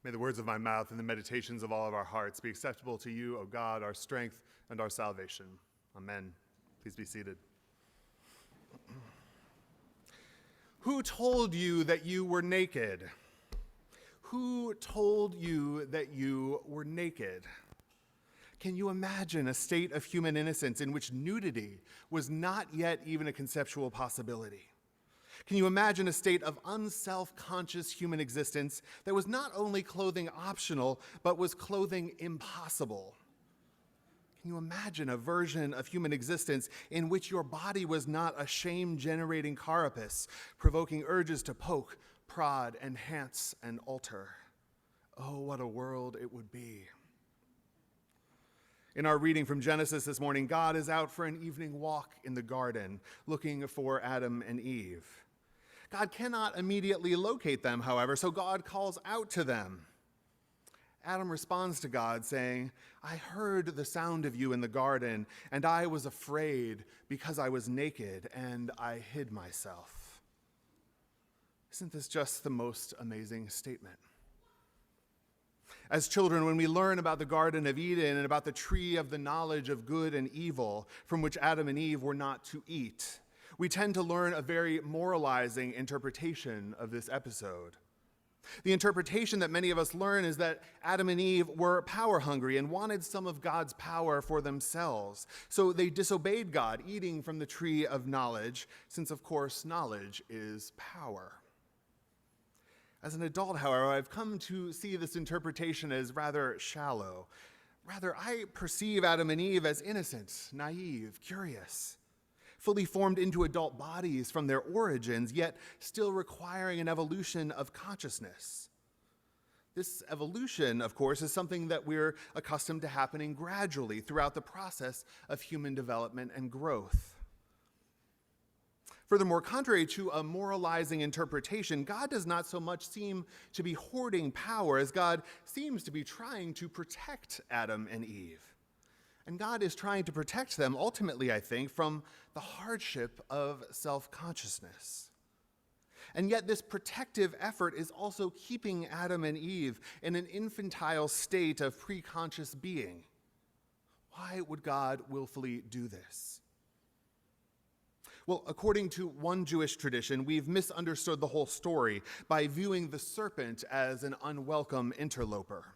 May the words of my mouth and the meditations of all of our hearts be acceptable to you, O God, our strength and our salvation. Amen. Please be seated. Who told you that you were naked? Who told you that you were naked? Can you imagine a state of human innocence in which nudity was not yet even a conceptual possibility? Can you imagine a state of unself-conscious human existence that was not only clothing optional, but was clothing impossible? Can you imagine a version of human existence in which your body was not a shame-generating carapace, provoking urges to poke, prod, enhance, and alter? Oh, what a world it would be. In our reading from Genesis this morning, God is out for an evening walk in the garden, looking for Adam and Eve. God cannot immediately locate them, however, so God calls out to them. Adam responds to God, saying, "I heard the sound of you in the garden, and I was afraid because I was naked, and I hid myself." Isn't this just the most amazing statement? As children, when we learn about the Garden of Eden and about the tree of the knowledge of good and evil from which Adam and Eve were not to eat, we tend to learn a very moralizing interpretation of this episode. The interpretation that many of us learn is that Adam and Eve were power hungry and wanted some of God's power for themselves. So they disobeyed God, eating from the tree of knowledge, since of course knowledge is power. As an adult, however, I've come to see this interpretation as rather shallow. Rather, I perceive Adam and Eve as innocent, naive, curious, fully formed into adult bodies from their origins, yet still requiring an evolution of consciousness. This evolution, of course, is something that we're accustomed to happening gradually throughout the process of human development and growth. Furthermore, contrary to a moralizing interpretation, God does not so much seem to be hoarding power as God seems to be trying to protect Adam and Eve. And God is trying to protect them, ultimately, I think, from the hardship of self-consciousness. And yet this protective effort is also keeping Adam and Eve in an infantile state of preconscious being. Why would God willfully do this? Well, according to one Jewish tradition, we've misunderstood the whole story by viewing the serpent as an unwelcome interloper.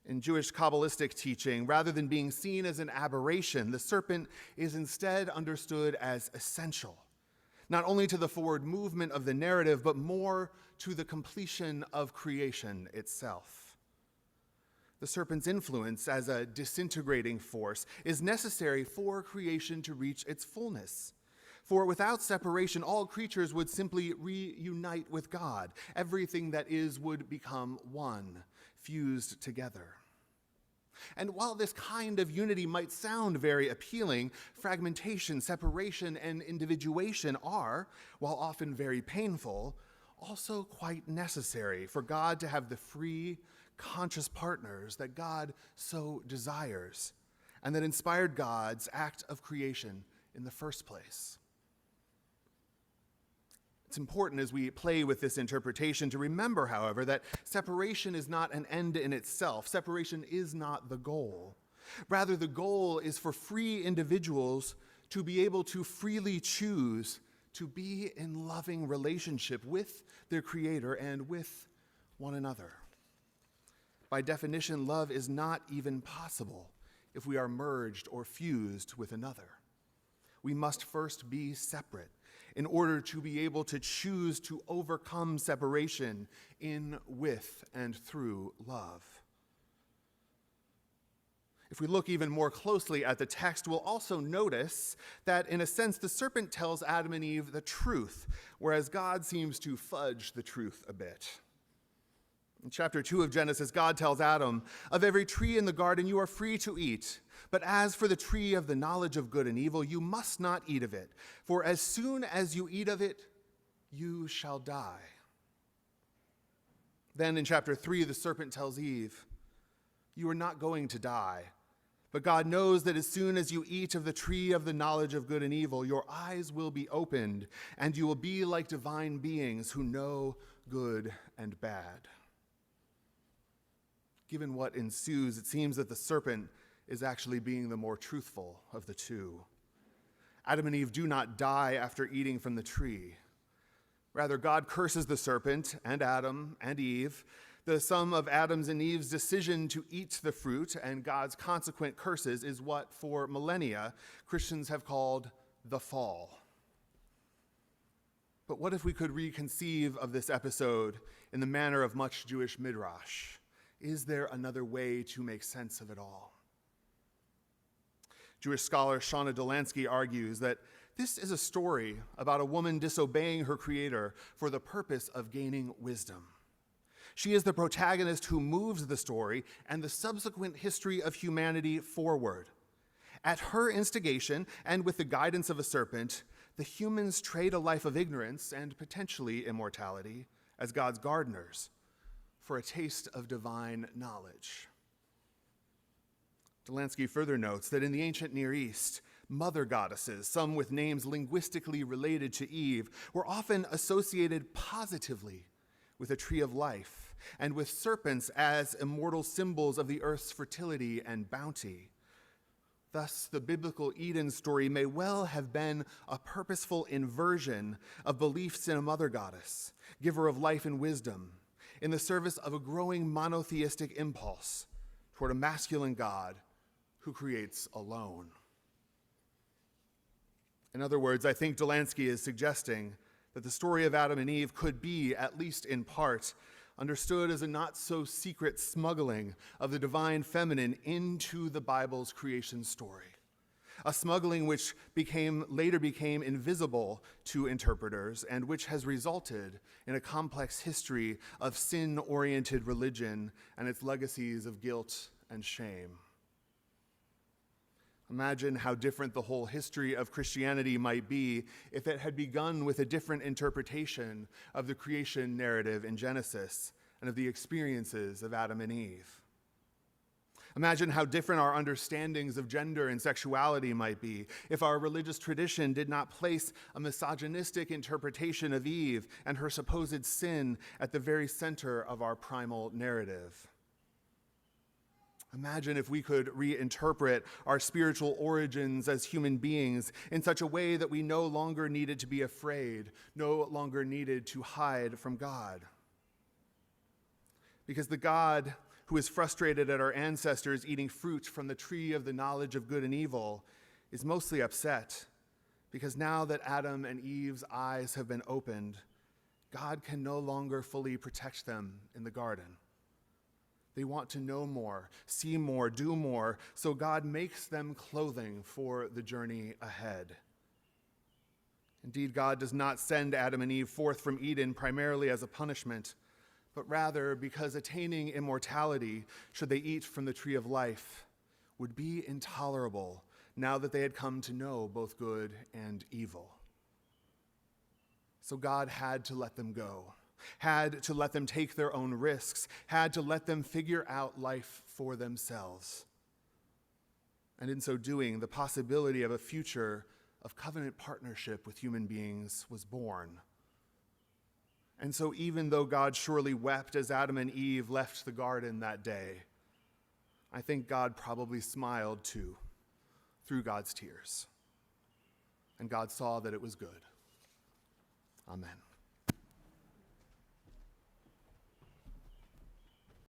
In Jewish Kabbalistic teaching, rather than being seen as an aberration, the serpent is instead understood as essential, not only to the forward movement of the narrative, but more to the completion of creation itself. The serpent's influence as a disintegrating force is necessary for creation to reach its fullness. For without separation, all creatures would simply reunite with God. Everything that is would become one, fused together. And while this kind of unity might sound very appealing, fragmentation, separation, and individuation are, while often very painful, also quite necessary for God to have the free, conscious partners that God so desires and that inspired God's act of creation in the first place. It's important as we play with this interpretation to remember, however, that separation is not an end in itself. Separation is not the goal. Rather, the goal is for free individuals to be able to freely choose to be in loving relationship with their Creator and with one another. By definition, love is not even possible if we are merged or fused with another. We must first be separate in order to be able to choose to overcome separation in, with, and through love. If we look even more closely at the text, we'll also notice that, in a sense, the serpent tells Adam and Eve the truth, whereas God seems to fudge the truth a bit. In chapter 2 of Genesis, God tells Adam, "Of every tree in the garden you are free to eat, but as for the tree of the knowledge of good and evil, you must not eat of it, for as soon as you eat of it, you shall die." Then in chapter 3, the serpent tells Eve, "You are not going to die, but God knows that as soon as you eat of the tree of the knowledge of good and evil, your eyes will be opened, and you will be like divine beings who know good and bad." given what ensues, it seems that the serpent is actually being the more truthful of the two. Adam and Eve do not die after eating from the tree. Rather, God curses the serpent and Adam and Eve. The sum of Adam's and Eve's decision to eat the fruit and God's consequent curses is what, for millennia, Christians have called the fall. But what if we could reconceive of this episode in the manner of much Jewish midrash? Is there another way to make sense of it all? Jewish scholar Shauna Delansky argues that this is a story about a woman disobeying her creator for the purpose of gaining wisdom. She is the protagonist who moves the story and the subsequent history of humanity forward. At her instigation and with the guidance of a serpent, the humans trade a life of ignorance and potentially immortality as God's gardeners for a taste of divine knowledge. Delansky further notes that in the ancient Near East, mother goddesses, some with names linguistically related to Eve, were often associated positively with a tree of life and with serpents as immortal symbols of the earth's fertility and bounty. Thus, the biblical Eden story may well have been a purposeful inversion of beliefs in a mother goddess, giver of life and wisdom, in the service of a growing monotheistic impulse toward a masculine God who creates alone. In other words, I think Delansky is suggesting that the story of Adam and Eve could be, at least in part, understood as a not-so-secret smuggling of the divine feminine into the Bible's creation story, a smuggling which later became invisible to interpreters and which has resulted in a complex history of sin-oriented religion and its legacies of guilt and shame. Imagine how different the whole history of Christianity might be if it had begun with a different interpretation of the creation narrative in Genesis and of the experiences of Adam and Eve. Imagine how different our understandings of gender and sexuality might be if our religious tradition did not place a misogynistic interpretation of Eve and her supposed sin at the very center of our primal narrative. Imagine if we could reinterpret our spiritual origins as human beings in such a way that we no longer needed to be afraid, no longer needed to hide from God. Because the God who is frustrated at our ancestors eating fruit from the tree of the knowledge of good and evil is mostly upset because now that Adam and Eve's eyes have been opened, God can no longer fully protect them in the garden. They want to know more, see more, do more, so God makes them clothing for the journey ahead. Indeed, God does not send Adam and Eve forth from Eden primarily as a punishment, but rather because attaining immortality, should they eat from the tree of life, would be intolerable now that they had come to know both good and evil. So God had to let them go, had to let them take their own risks, had to let them figure out life for themselves. And in so doing, the possibility of a future of covenant partnership with human beings was born. And so even though God surely wept as Adam and Eve left the garden that day, I think God probably smiled too, through God's tears. And God saw that it was good. Amen.